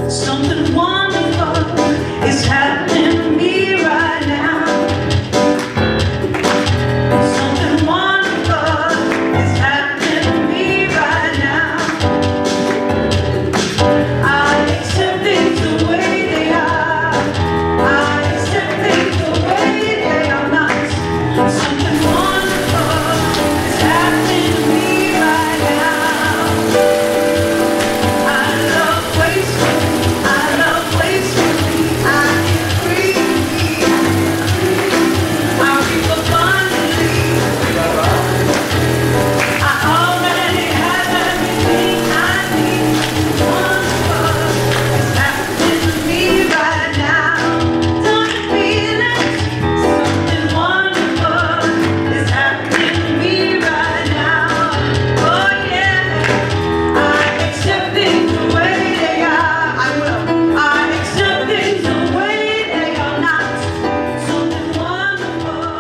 Something wonderful is happening to me right now. Something wonderful is happening to me right now. I accept things the way they are. I accept things the way they are not. Something wonderful is happening to me right now. I love wasting. I love wasting. I can breathe. I reap abundantly. I already have everything I need. Wonderful is happening to me right now. Don't you feel it? Something wonderful is happening to me right now. Oh yeah, I accept things the way they are. I will. I accept things the way they are not. Something wonderful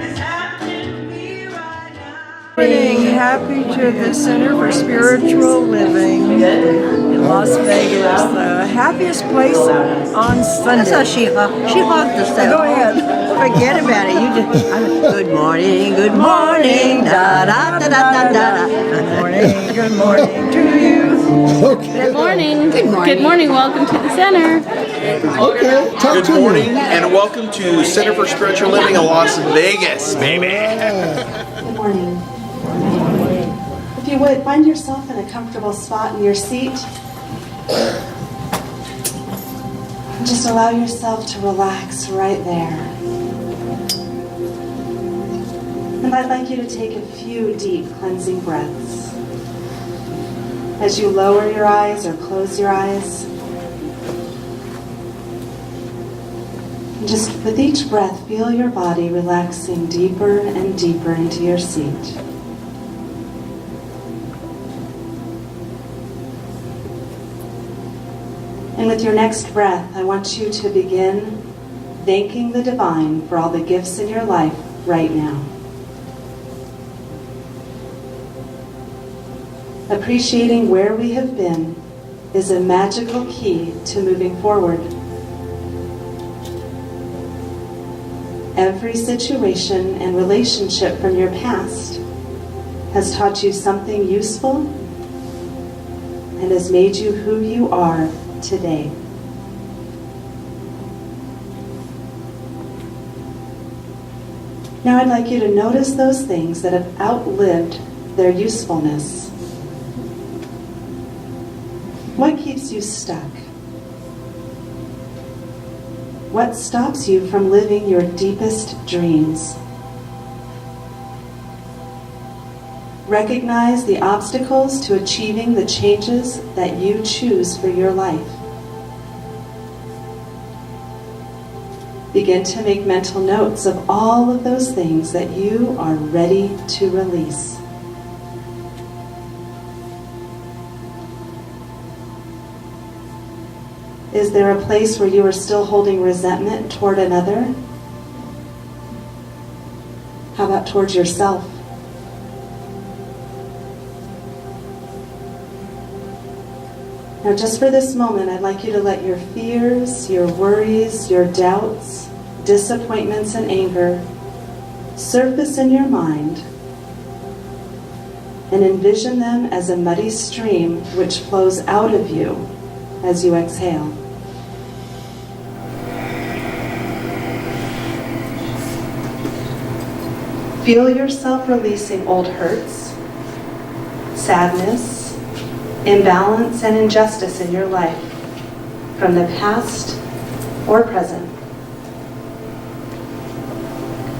is happening to me right now. Morning. Happy to the Center for Spiritual Living in Las Vegas, the happiest place on Sunday. That's how she hogged us out. Go ahead. Forget about it. You just good morning, da da da da da da. Good morning to you. Good morning. Good morning. Good morning. Welcome to the center. Okay, talk Good to morning me. and welcome to Center for Spiritual Living in Las Vegas, baby. Good morning. If you would, find yourself in a comfortable spot in your seat. Just allow yourself to relax right there. And I'd like you to take a few deep cleansing breaths. As you lower your eyes or close your eyes, and just with each breath, feel your body relaxing deeper and deeper into your seat. And with your next breath, I want you to begin thanking the divine for all the gifts in your life right now. Appreciating where we have been is a magical key to moving forward. Every situation and relationship from your past has taught you something useful and has made you who you are today. Now I'd like you to notice those things that have outlived their usefulness. What keeps you stuck? What stops you from living your deepest dreams? Recognize the obstacles to achieving the changes that you choose for your life. Begin to make mental notes of all of those things that you are ready to release. Is there a place where you are still holding resentment toward another? How about towards yourself? Now, just for this moment, I'd like you to let your fears, your worries, your doubts, disappointments, and anger surface in your mind and envision them as a muddy stream which flows out of you as you exhale. Feel yourself releasing old hurts, sadness, imbalance, and injustice in your life from the past or present.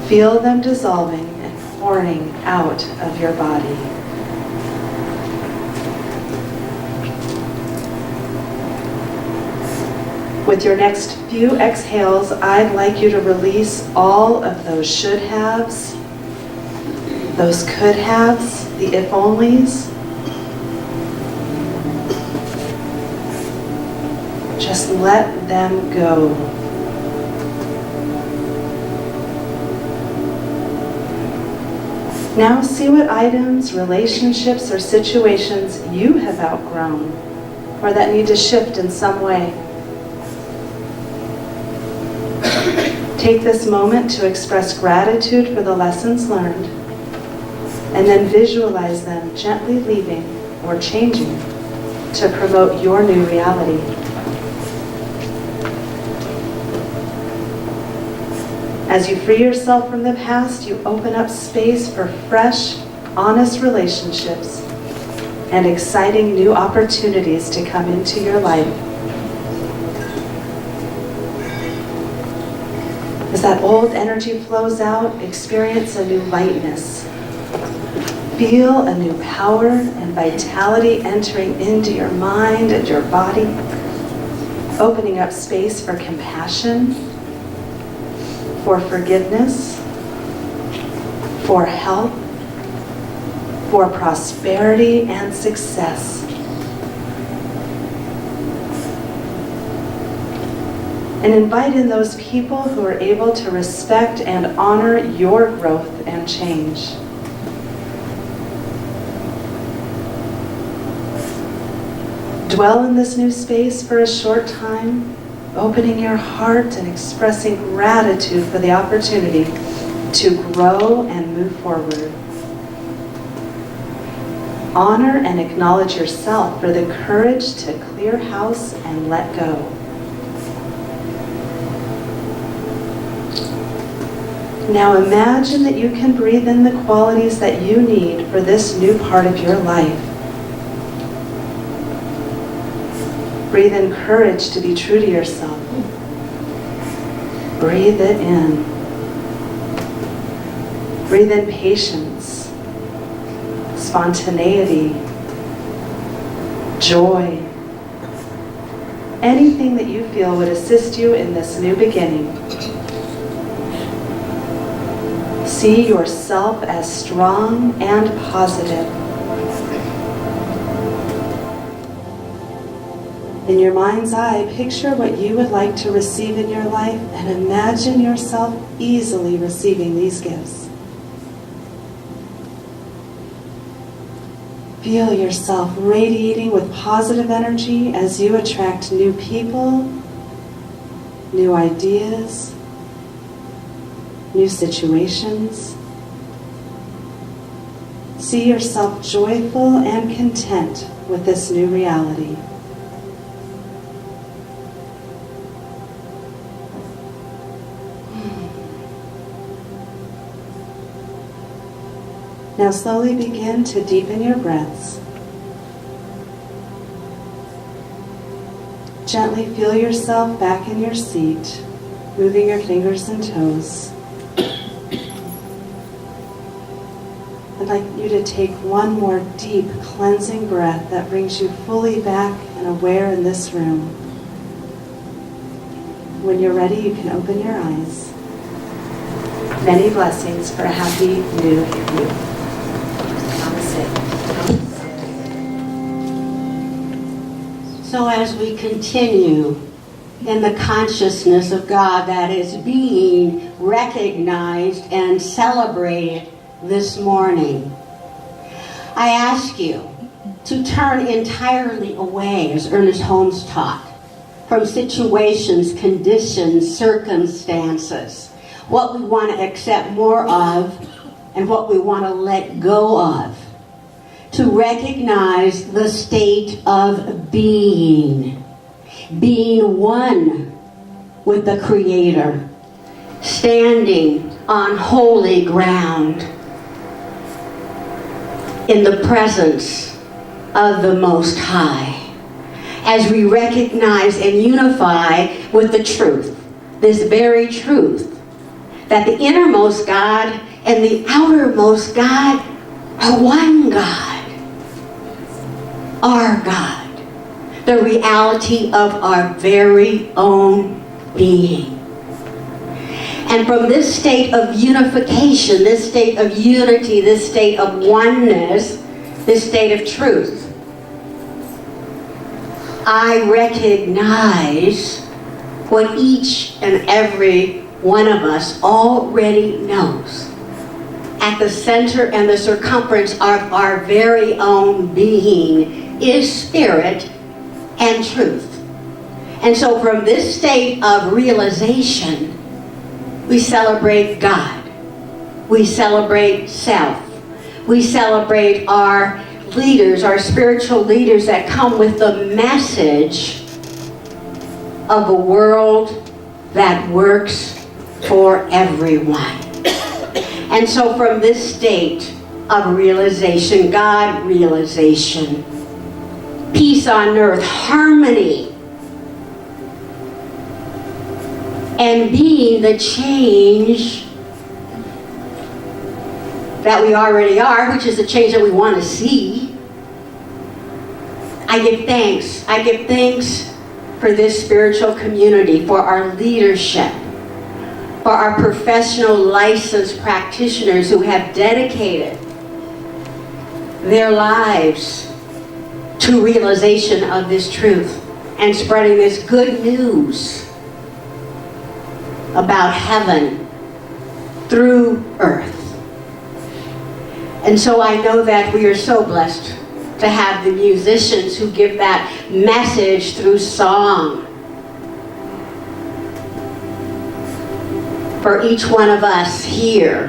Feel them dissolving and pouring out of your body. With your next few exhales, I'd like you to release all of those should haves, those could haves, the if onlys. Just let them go. Now see what items, relationships, or situations you have outgrown or that need to shift in some way. Take this moment to express gratitude for the lessons learned, and then visualize them gently leaving or changing to promote your new reality. As you free yourself from the past, you open up space for fresh, honest relationships and exciting new opportunities to come into your life. As that old energy flows out, experience a new lightness. Feel a new power and vitality entering into your mind and your body, opening up space for compassion, for forgiveness, for health, for prosperity and success. And invite in those people who are able to respect and honor your growth and change. Dwell in this new space for a short time, opening your heart and expressing gratitude for the opportunity to grow and move forward. Honor and acknowledge yourself for the courage to clear house and let go. Now imagine that you can breathe in the qualities that you need for this new part of your life. Breathe in courage to be true to yourself. Breathe it in. Breathe in patience, spontaneity, joy, anything that you feel would assist you in this new beginning. See yourself as strong and positive. In your mind's eye, picture what you would like to receive in your life and imagine yourself easily receiving these gifts. Feel yourself radiating with positive energy as you attract new people, new ideas, new situations. See yourself joyful and content with this new reality. Now slowly begin to deepen your breaths. Gently feel yourself back in your seat, moving your fingers and toes. I'd like you to take one more deep cleansing breath that brings you fully back and aware in this room. When you're ready, you can open your eyes. Many blessings for a happy new you. So as we continue in the consciousness of God that is being recognized and celebrated this morning, I ask you to turn entirely away, as Ernest Holmes taught, from situations, conditions, circumstances, what we want to accept more of and what we want to let go of, to recognize the state of being one with the Creator, standing on holy ground in the presence of the Most High, as we recognize and unify with the truth, this very truth, that the innermost God and the outermost God are one God. Our God, the reality of our very own being. And from this state of unification, this state of unity, this state of oneness, this state of truth, I recognize what each and every one of us already knows. At the center and the circumference of our very own being is spirit and truth. And so from this state of realization, we celebrate God. We celebrate self. We celebrate our leaders, our spiritual leaders that come with the message of a world that works for everyone. And so from this state of realization, God realization, peace on earth, harmony, and being the change that we already are, which is the change that we want to see, I give thanks. I give thanks for this spiritual community, for our leadership, for our professional licensed practitioners who have dedicated their lives to realization of this truth and spreading this good news about heaven through earth. And so I know that we are so blessed to have the musicians who give that message through song. For each one of us here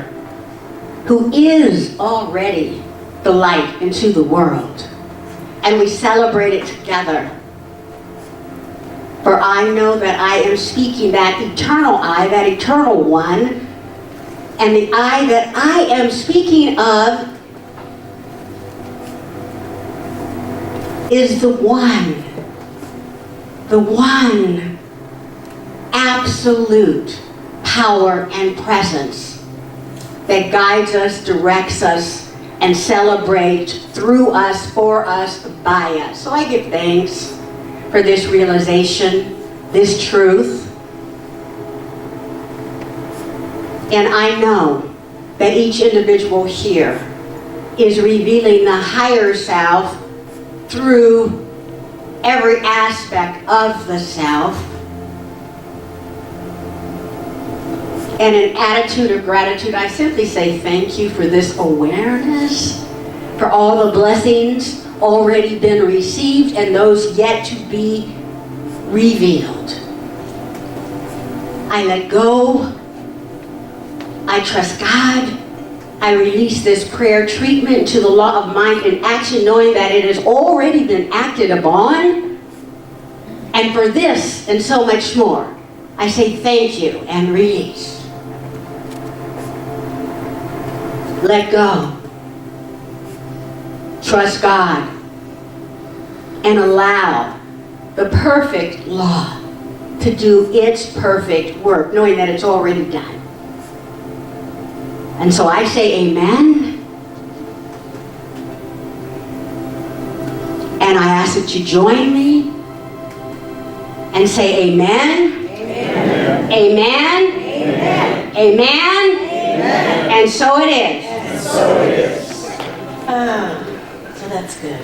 who is already the light into the world. And we celebrate it together. For I know that I am speaking that eternal I, that eternal one, and the I that I am speaking of is the one absolute power and presence that guides us, directs us, and celebrates through us, for us, by us. So I give thanks for this realization, this truth. And I know that each individual here is revealing the higher self through every aspect of the self. And in attitude of gratitude, I simply say thank you for this awareness, for all the blessings already been received and those yet to be revealed. I let go. I trust God. I release this prayer treatment to the law of mind and action, knowing that it has already been acted upon. And for this and so much more, I say thank you and release. Let go. Trust God. And allow the perfect law to do its perfect work, knowing that it's already done. And so I say amen. And I ask that you join me and say amen. Amen. Amen. Amen. Amen. Amen. And so it is. And so it is. So that's good.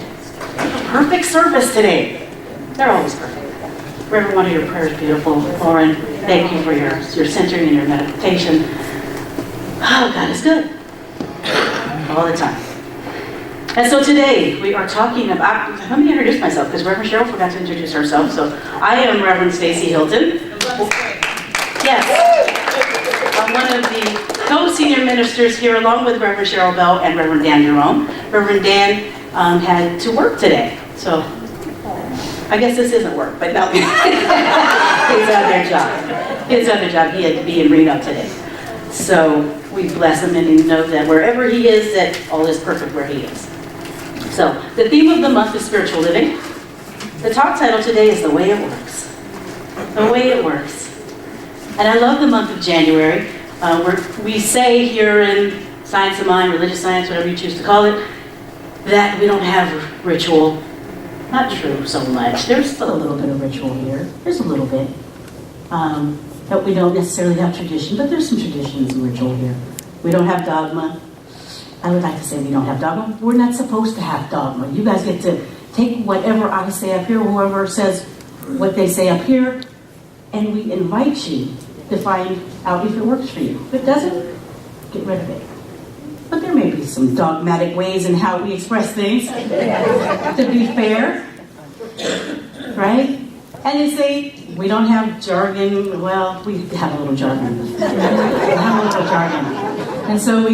Perfect service today. They're always perfect. For every one of your prayers, beautiful. Lauren, thank you for your centering and your meditation. Oh, God is good. All the time. And so today we are talking about, let me introduce myself because Reverend Cheryl forgot to introduce herself. So I am Reverend STACI HYLTON. Yes. I'm one of the co-senior ministers here along with Reverend Cheryl Bell and Reverend Dan Jerome. Reverend Dan had to work today. So I guess this isn't work, but no. His other job. His other job, he had to be in Reno today. So we bless him and know that wherever he is, that all is perfect where he is. So the theme of the month is spiritual living. The talk title today is The Way It Works. The Way It Works. And I love the month of January. We say here in Science of Mind, religious science, whatever you choose to call it, that we don't have ritual. Not true so much. There's still a little bit of ritual here. There's a little bit. That we don't necessarily have tradition, but there's some traditions and ritual here. We don't have dogma. I would like to say we don't have dogma. We're not supposed to have dogma. You guys get to take whatever I say up here, whoever says what they say up here, and we invite you to find out if it works for you. If it doesn't, get rid of it. But there may be some dogmatic ways in how we express things, to be fair. right? And they say, we don't have jargon. Well, we have a little jargon. We have a little jargon. And so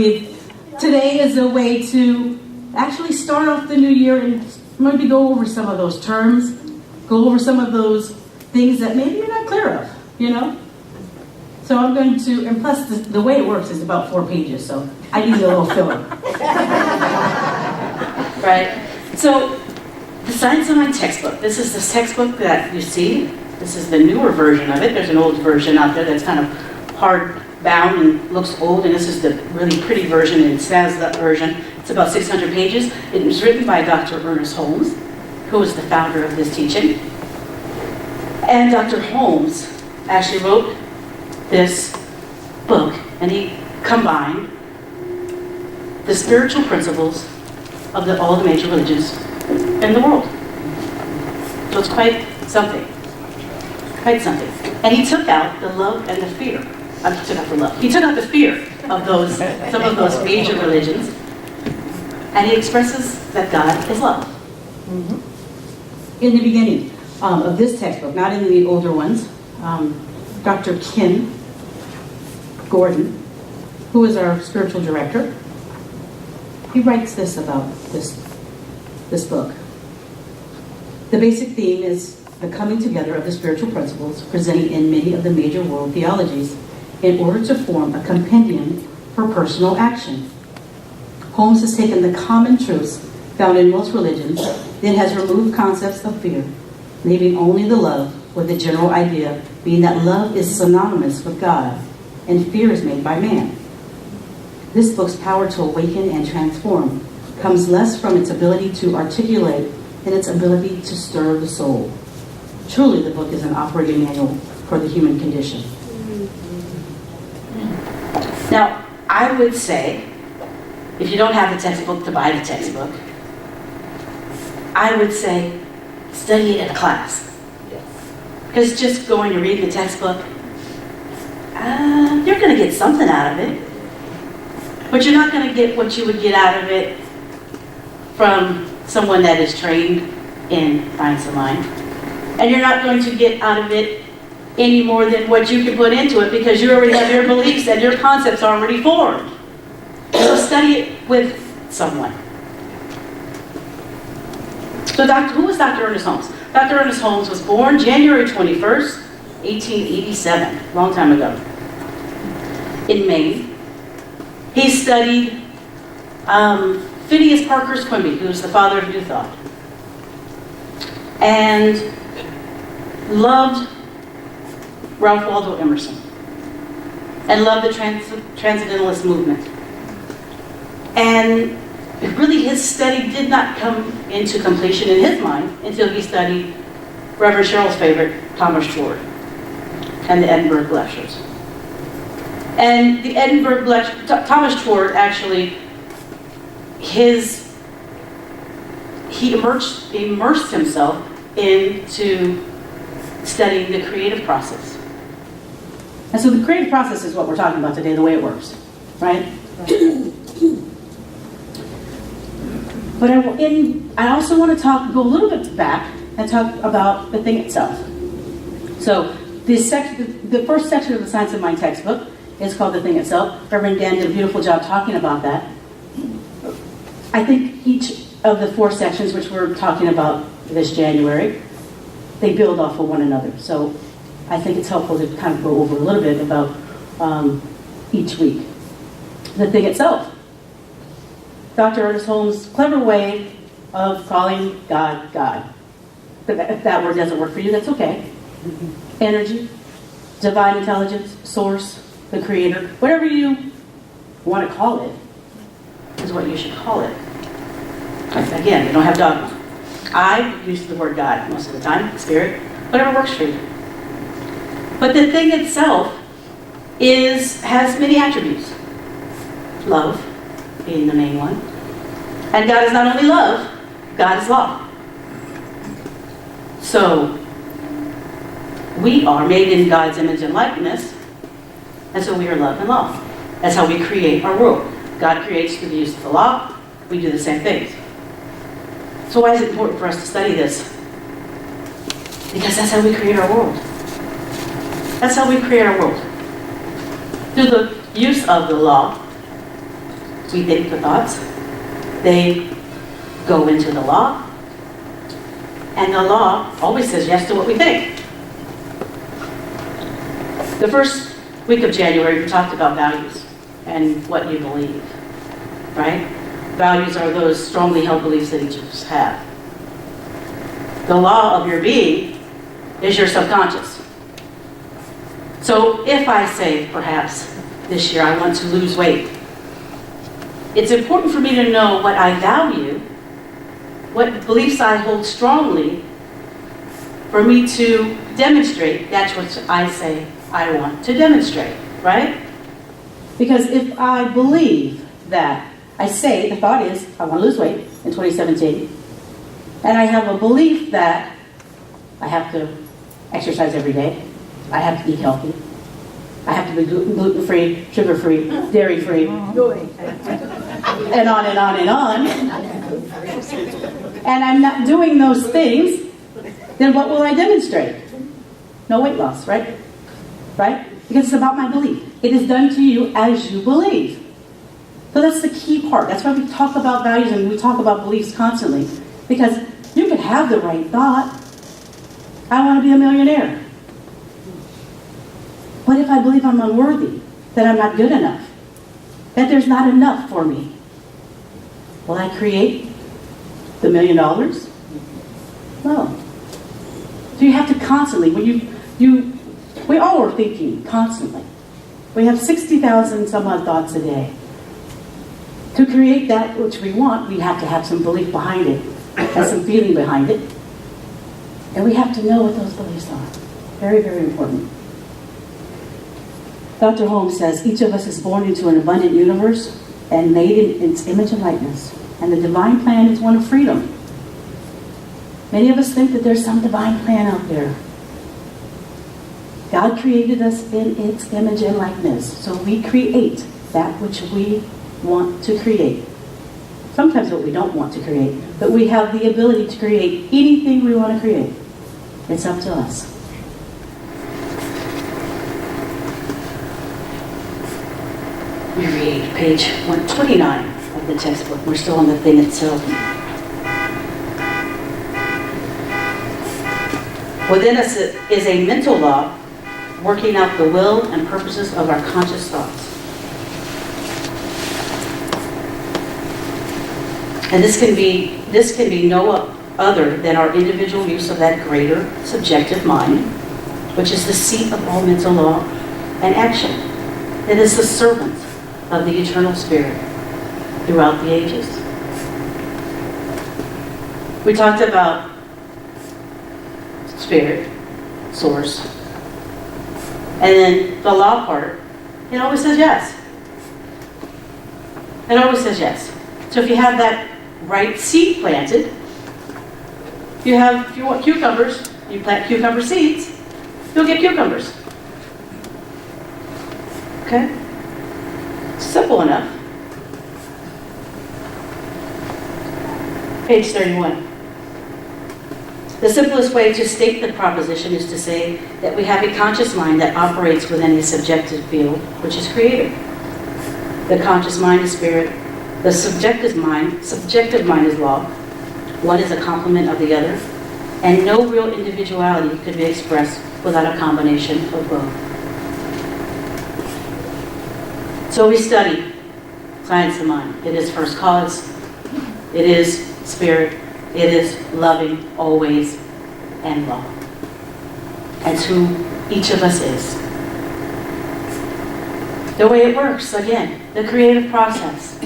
today is a way to actually start off the new year and maybe go over some of those terms, go over some of those things that maybe you're not clear of, you know? So I'm going to, and plus the way it works is about 4 pages, so I need a little filler. Right? So, the Science of Mind textbook. This is the textbook that you see. This is the newer version of it. There's an old version out there that's kind of hard bound and looks old, and this is the really pretty version, and it says that version. It's about 600 pages. It was written by Dr. Ernest Holmes, who was the founder of this teaching. And Dr. Holmes actually wrote this book, and he combined the spiritual principles of all the major religions in the world. So it's quite something. Quite something. And he took out the love and the fear. He took out the love. He took out the fear of some of those major religions, and he expresses that God is love. Mm-hmm. In the beginning of this textbook, not in the older ones, Dr. Ken Gordon, who is our spiritual director, he writes this about this book. The basic theme is the coming together of the spiritual principles presented in many of the major world theologies in order to form a compendium for personal action. Holmes has taken the common truths found in most religions, then has removed concepts of fear, leaving only the love, with the general idea being that love is synonymous with God and fear is made by man. This book's power to awaken and transform comes less from its ability to articulate than its ability to stir the soul. Truly, the book is an operating manual for the human condition. Now, I would say, if you don't have the textbook, to buy the textbook. I would say, study it in a class. Because just going to read the textbook, you're going to get something out of it. But you're not going to get what you would get out of it from someone that is trained in science of mind. And you're not going to get out of it any more than what you can put into it, because you already have your beliefs and your concepts already formed. So study it with someone. So who was Dr. Ernest Holmes? Dr. Ernest Holmes was born January 21st, 1887, a long time ago, in Maine. He studied Phineas Parker's Quimby, who was the father of New Thought, and loved Ralph Waldo Emerson, and loved the Transcendentalist movement. And really his study did not come into completion in his mind until he studied Reverend Cheryl's favorite, Thomas Schwartz, and the Edinburgh Lectures. And the Edinburgh Lecture, Thomas Schwartz actually, he immersed himself into studying the creative process. And so the creative process is what we're talking about today, the way it works, right? But I also want to go a little bit back and talk about the thing itself. So the first section of the Science of Mind textbook is called The Thing Itself. Reverend Dan did a beautiful job talking about that. I think each of the 4 sections, which we're talking about this January, they build off of one another. So I think it's helpful to kind of go over a little bit about each week. The Thing Itself. Dr. Ernest Holmes' clever way of calling God, God. But if that word doesn't work for you, that's okay. Energy, divine intelligence, source, the creator, whatever you want to call it, is what you should call it. Again, we don't have dogma. I use the word God most of the time, spirit, whatever works for you. But the thing itself has many attributes. Love being the main one. And God is not only love, God is law. So, we are made in God's image and likeness, and so we are love and law. That's how we create our world. God creates through the use of the law. We do the same things. So why is it important for us to study this? Because that's how we create our world. That's how we create our world. Through the use of the law, we think the thoughts, they go into the law, and the law always says yes to what we think. The first week of January, we talked about values and what you believe, right? Values are those strongly held beliefs that each of us have. The law of your being is your subconscious. So if I say, perhaps, this year I want to lose weight, it's important for me to know what I value, what beliefs I hold strongly, for me to demonstrate that's what I say I want to demonstrate, right? Because if I believe that, I say, the thought is, I want to lose weight in 2017, and I have a belief that I have to exercise every day, I have to eat healthy, I have to be gluten-free, sugar-free, dairy-free, and on and on and on, and I'm not doing those things, then what will I demonstrate? No weight loss, right? Right? Because it's about my belief. It is done to you as you believe. So that's the key part. That's why we talk about values and we talk about beliefs constantly. Because you could have the right thought. I want to be a millionaire. What if I believe I'm unworthy? That I'm not good enough? That there's not enough for me? Will I create the $1 million? No. So you have to constantly, when we all are thinking constantly. We have 60,000 some odd thoughts a day. To create that which we want, we have to have some belief behind it, and some feeling behind it. And we have to know what those beliefs are. Very, very important. Dr. Holmes says, each of us is born into an abundant universe and made in its image and likeness. And the divine plan is one of freedom. Many of us think that there's some divine plan out there. God created us in its image and likeness. So we create that which we want to create. Sometimes what we don't want to create. But we have the ability to create anything we want to create. It's up to us. We read page 129 of the textbook. We're still on the thing itself. Within us is a mental law working out the will and purposes of our conscious thoughts. And this can be no other than our individual use of that greater subjective mind, which is the seat of all mental law and action. It is the servant of the eternal spirit throughout the ages. We talked about spirit, source, and then the law part, it always says yes. It always says yes. So if you have that right seed planted, if you want cucumbers, you plant cucumber seeds, you'll get cucumbers. Okay? Simple enough. Page 31. The simplest way to state the proposition is to say that we have a conscious mind that operates within a subjective field, which is creative. The conscious mind is spirit. The subjective mind is law. One is a complement of the other. And no real individuality could be expressed without a combination of both. So we study science of mind. It is first cause. It is spirit. It is loving, always, and law. That's who each of us is. The way it works, again, the creative process.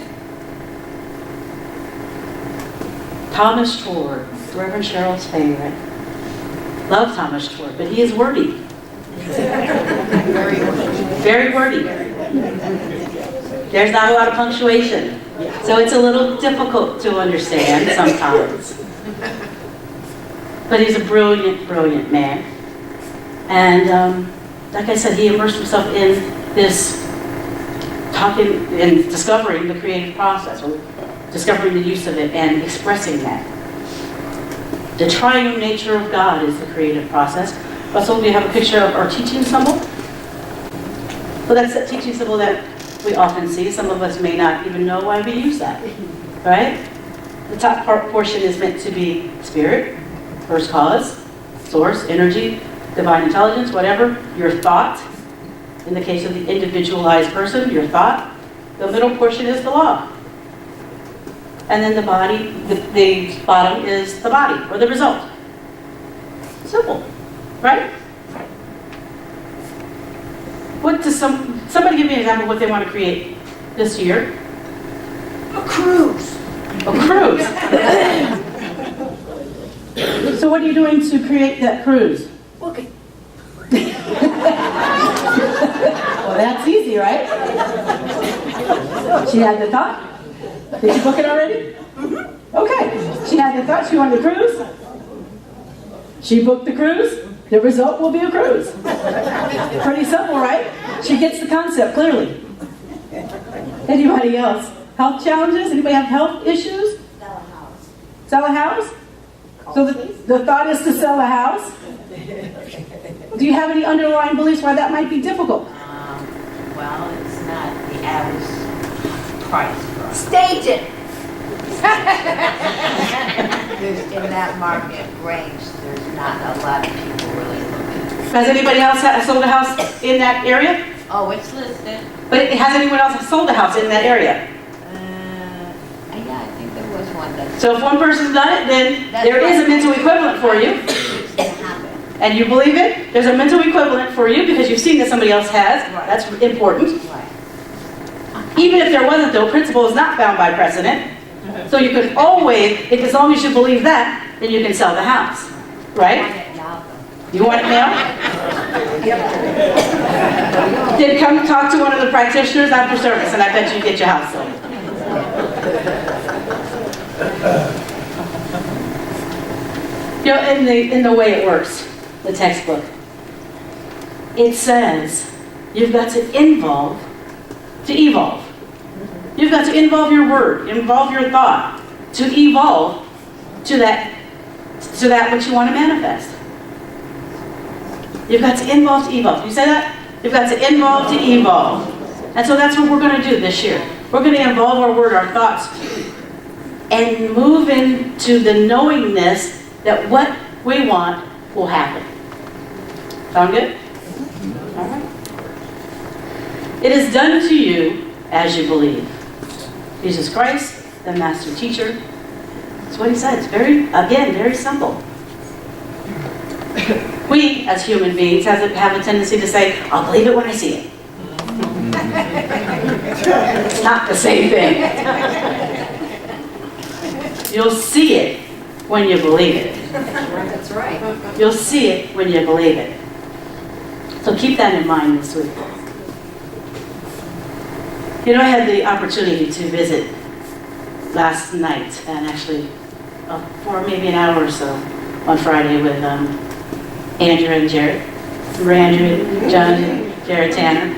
Thomas Trord, Reverend Cheryl's favorite. Love Thomas Trord, but he is wordy. Very wordy. There's not a lot of punctuation. So it's a little difficult to understand sometimes. But he's a brilliant, brilliant man. And like I said, he immersed himself in this talking and discovering the creative process, or discovering the use of it and expressing that. The triune nature of God is the creative process. Also, we have a picture of our teaching symbol. So that's that teaching symbol that we often see. Some of us may not even know why we use that, right? The top portion is meant to be spirit, first cause, source, energy, divine intelligence, whatever, your thought. In the case of the individualized person, your thought. The middle portion is the law. And then the body, the bottom is the body, or the result. Simple, right? What does somebody give me an example of what they want to create this year? A cruise. A cruise. So what are you doing to create that cruise? Okay. Well, that's easy, right? She had the thought. Did you book it already? Okay. She had the thought she wanted a cruise. She booked the cruise. The result will be a cruise. Pretty simple, right? She gets the concept clearly. Anybody else? Health challenges? Anybody have health issues? Sell a house. Sell a house? So the thought is to sell a house? Do you have any underlying beliefs why that might be difficult? Well, it's not the average price for us. Stage it. In that market range, there's not a lot of people really looking. Has anybody else sold a house in that area? Oh, it's listed. But has anyone else sold a house in that area? Yeah, I think there was one that So if one person's done it, then there is a mental equivalent for you. it's going to happen. And you believe it? There's a mental equivalent for you because you've seen that somebody else has. Right. That's important. Right. Even if there wasn't, though, principle is not bound by precedent. So you could always, if as long as you believe that, then you can sell the house. Right? You want it now? Then come talk to one of the practitioners after service, and I bet you get your house sold. You know, in the way it works, the textbook, it says you've got to evolve. You've got to involve your word, involve your thought, to evolve to that which you want to manifest. You've got to involve to evolve. You say that? You've got to involve to evolve. And so that's what we're going to do this year. We're going to involve our word, our thoughts, and move into the knowingness that what we want will happen. Sound good? All right. It is done to you as you believe. Jesus Christ, the master teacher. That's what he said. It's very simple. We, as human beings, have a tendency to say, I'll believe it when I see it. It's not the same thing. You'll see it when you believe it. That's right. You'll see it when you believe it. So keep that in mind this week. You know, I had the opportunity to visit last night, and actually for maybe an hour or so on Friday with Andrew and Jared. Remember Andrew, John, and Jared Tanner?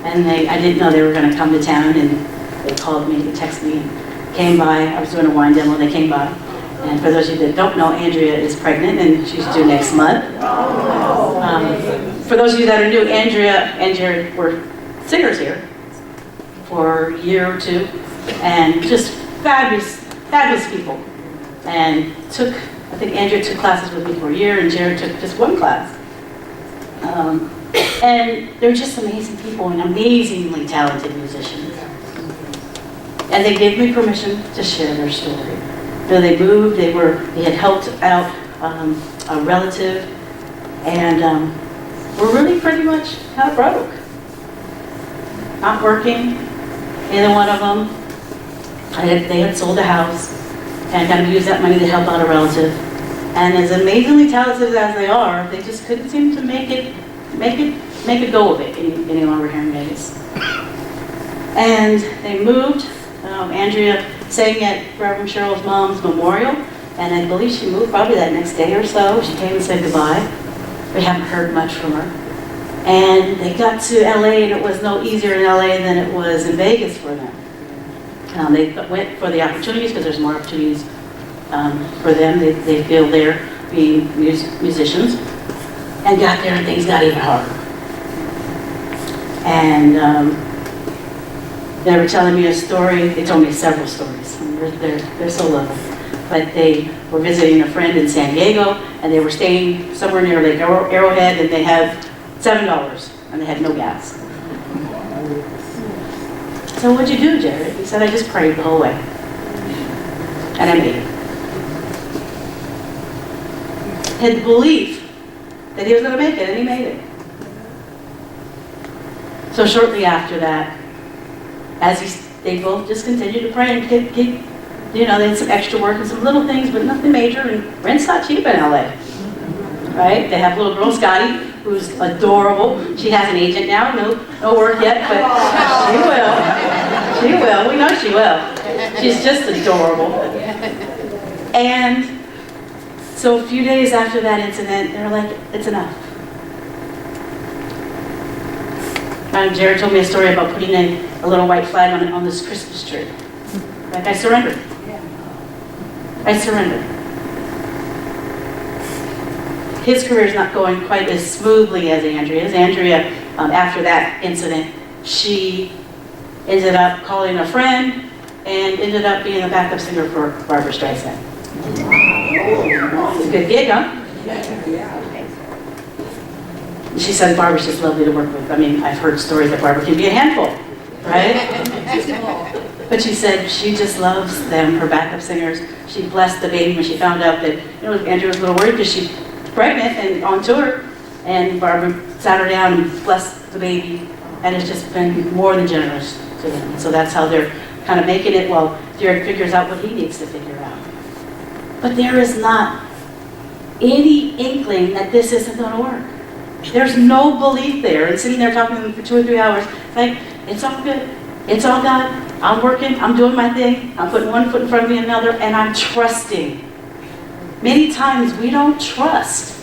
And I didn't know they were going to come to town, and they called me, they texted me, and came by. I was doing a wine demo, they came by. And for those of you that don't know, Andrea is pregnant, and she's due next month. For those of you that are new, Andrea and Jared were singers here for a year or two, and just fabulous, fabulous people. And I think Andrea took classes with me for a year, and Jared took just one class. And they're just amazing people and amazingly talented musicians. And they gave me permission to share their story. You know, they moved, they had helped out a relative, and were really pretty much kind of broke. Not working, either one of them. They had sold a house and kind of used that money to help out a relative. And as amazingly talented as they are, they just couldn't seem to make a go of it any longer here in Vegas. And they moved. Andrea sang at Reverend Cheryl's mom's memorial, and I believe she moved probably that next day or so. She came and said goodbye. We haven't heard much from her. And they got to LA, and it was no easier in LA than it was in Vegas for them. They went for the opportunities, because there's more opportunities for them. They feel they're being musicians. And got there and things got even harder. And they were telling me a story. They told me several stories. They're so lovely. But they were visiting a friend in San Diego, and they were staying somewhere near Lake Arrowhead, and they had $7, and they had no gas. So what'd you do, Jared? He said, I just prayed the whole way. And I made it. Had the belief that he was going to make it, and he made it. So shortly after that, they both just continued to pray and get, they had some extra work and some little things, but nothing major, and rent's not cheap in LA, right? They have little girl Scotty, who's adorable. She has an agent now, no work yet, but she will. She will, we know she will. She's just adorable. And so a few days after that incident, they were like, it's enough. Jared told me a story about putting in a little white flag on this Christmas tree. Like, I surrendered. I surrendered. His career is not going quite as smoothly as Andrea's. Andrea, after that incident, she ended up calling a friend and ended up being a backup singer for Barbra Streisand. It's a good gig, huh? She said Barbara's just lovely to work with. I mean, I've heard stories that Barbara can be a handful, right? But she said she just loves them, her backup singers. She blessed the baby when she found out that, Andrea was a little worried because she's pregnant and on tour. And Barbara sat her down and blessed the baby. And it's just been more than generous to them. So that's how they're kind of making it while Jared figures out what he needs to figure out. But there is not any inkling that this isn't going to work. There's no belief there. And sitting there talking to them for 2 or 3 hours, like, it's all good. It's all God. I'm working. I'm doing my thing. I'm putting one foot in front of me and another, and I'm trusting. Many times we don't trust.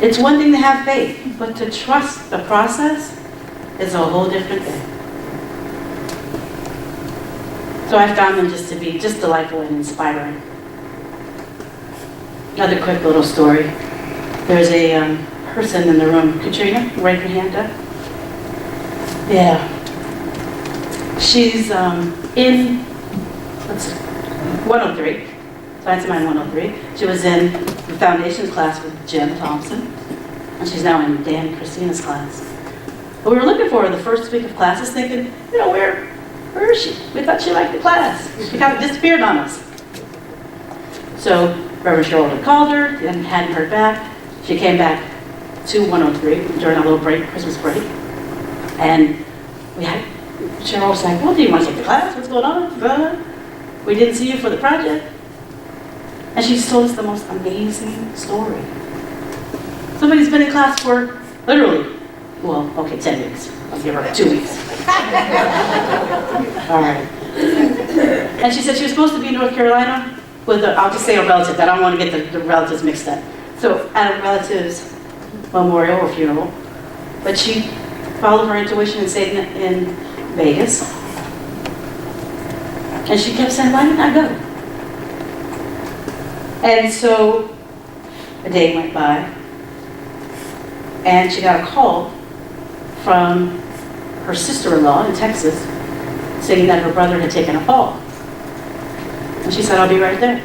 It's one thing to have faith, but to trust the process is a whole different thing. So I found them just to be just delightful and inspiring. Another quick little story. There's a person in the room. Katrina, raise your hand up. Yeah. She's in 103. Science of Mind 103. She was in the foundations class with Jim Thompson. And she's now in Dan and Christina's class. But we were looking for her the first week of classes thinking, where is she? We thought she liked the class. She kind of disappeared on us. So Reverend Cheryl had called her, and hadn't heard back. She came back to 103 during a little break, Christmas break. And Cheryl was like, well, do you want to take the class? What's going on? We didn't see you for the project. And she's told us the most amazing story. Somebody's been in class for literally, 10 weeks. I'll give her 2 weeks. All right. And she said she was supposed to be in North Carolina with I'll just say a relative. I don't want to get the relatives mixed up. So at a relative's memorial or funeral, but she followed her intuition and stayed in Vegas. And she kept saying, why didn't I go? And so a day went by, and she got a call from her sister-in-law in Texas saying that her brother had taken a fall. And she said, I'll be right there.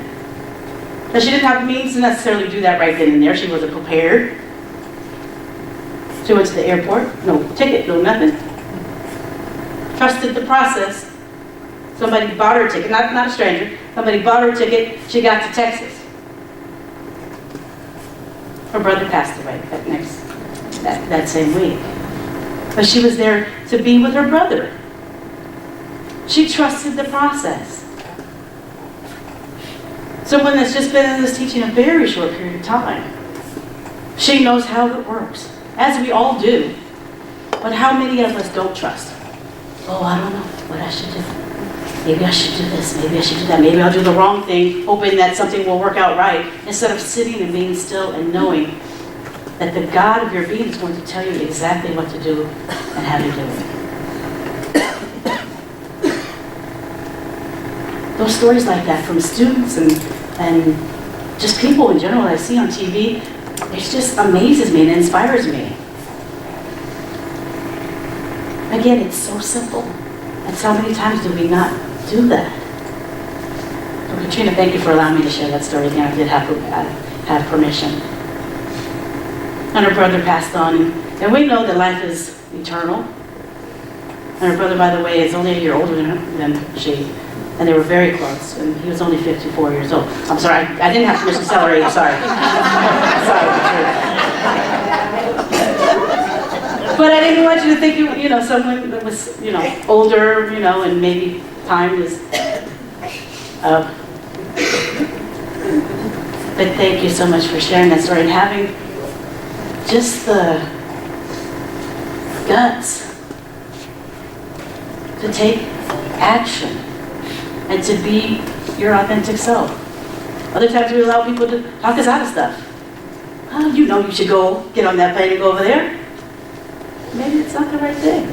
Now, she didn't have the means to necessarily do that right then and there. She wasn't prepared. She went to the airport, no ticket, no nothing. Trusted the process. Somebody bought her a ticket, not a stranger. Somebody bought her a ticket. She got to Texas. Her brother passed away that same week. But she was there to be with her brother. She trusted the process. Someone that's just been in this teaching a very short period of time. She knows how it works, as we all do. But how many of us don't trust? Oh, I don't know what I should do. Maybe I should do this, maybe I should do that. Maybe I'll do the wrong thing, hoping that something will work out right, instead of sitting and being still and knowing that the God of your being is going to tell you exactly what to do and how to do it. those stories like that from students and just people in general that I see on TV, it just amazes me and inspires me. Again, it's so simple. And so many times do we not do that? So Katrina, thank you for allowing me to share that story again. I did have permission. And her brother passed on, and we know that life is eternal. And her brother, by the way, is only a year older than she. And they were very close, and he was only 54 years old. I'm sorry, I didn't have permission to tell her age, sorry. Sorry. But I didn't want you to think, you know, someone that was, you know, older, you know, and maybe time was up. But thank you so much for sharing that story and having just the guts to take action and to be your authentic self. Other times we allow people to talk us out of stuff. Oh, you know you should go get on that plane and go over there. Maybe it's not the right thing.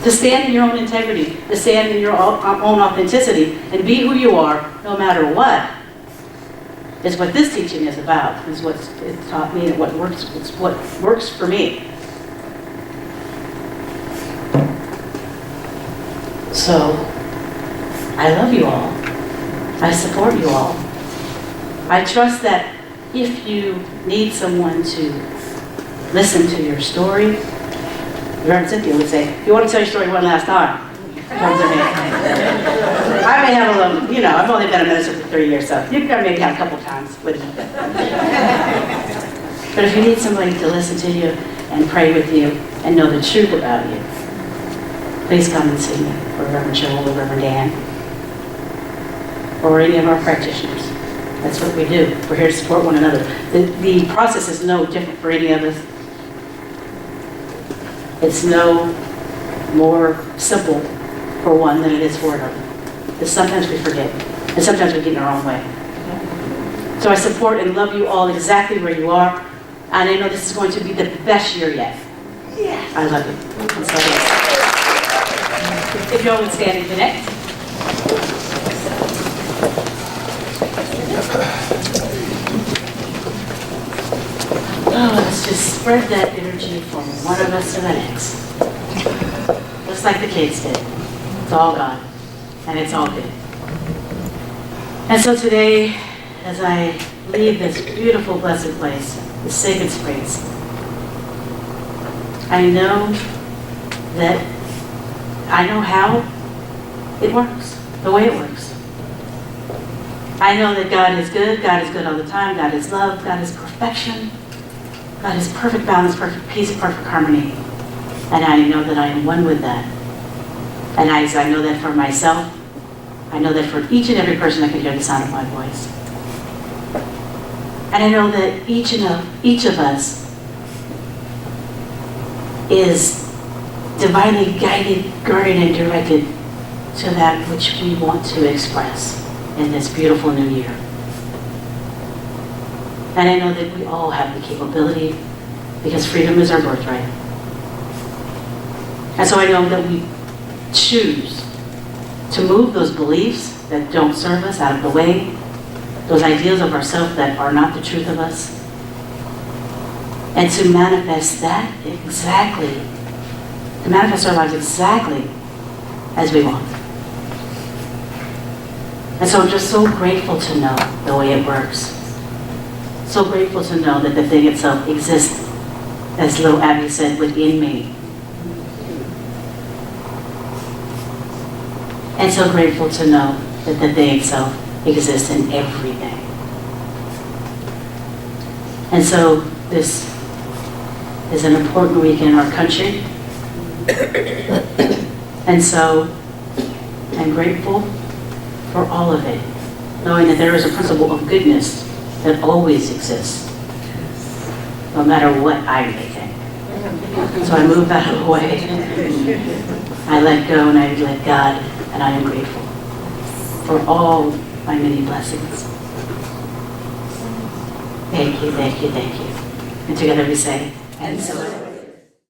To stand in your own integrity, to stand in your own authenticity, and be who you are, no matter what, is what this teaching is about, is what it taught me and what works for me. So, I love you all. I support you all. I trust that if you need someone to listen to your story, Reverend Cynthia would say, if you want to tell your story one last time, come to me. I may have a little, you know, I've only been a minister for 3 years, so you can maybe have a couple times with me. But if you need somebody to listen to you and pray with you and know the truth about you, please come and see me, or Reverend Joel, or Reverend Dan, or any of our practitioners. That's what we do. We're here to support one another. The process is no different for any of us. It's no more simple for one than it is for another. Because sometimes we forget, and sometimes we get in our own way. So I support and love you all exactly where you are, and I know this is going to be the best year yet. Yeah. I love you. And so, if you all would stand and connect. Oh, let's just spread that energy from one of us to the next. Just like the kids did. It's all gone. And it's all good. And so today, as I leave this beautiful, blessed place, the sacred space, I know how it works, the way it works. I know that God is good all the time, God is love, God is perfection, God is perfect balance, perfect peace, perfect harmony. And I know that I am one with that. And as I know that for myself, I know that for each and every person that can hear the sound of my voice. And I know that each of us is divinely guided, guarded, and directed to that which we want to express in this beautiful new year. And I know that we all have the capability, because freedom is our birthright. And so I know that we choose to move those beliefs that don't serve us out of the way, those ideas of ourselves that are not the truth of us, and to manifest that exactly, to manifest our lives exactly as we want. And so I'm just so grateful to know the way it works. So grateful to know that the thing itself exists, as little Abby said, within me. And so grateful to know that the thing itself exists in everything. And so this is an important week in our country. And so I'm grateful for all of it, knowing that there is a principle of goodness that always exists, no matter what I may think. So I move out of the way. I let go and I let God, and I am grateful for all my many blessings. Thank you, thank you, thank you. And together we say, and so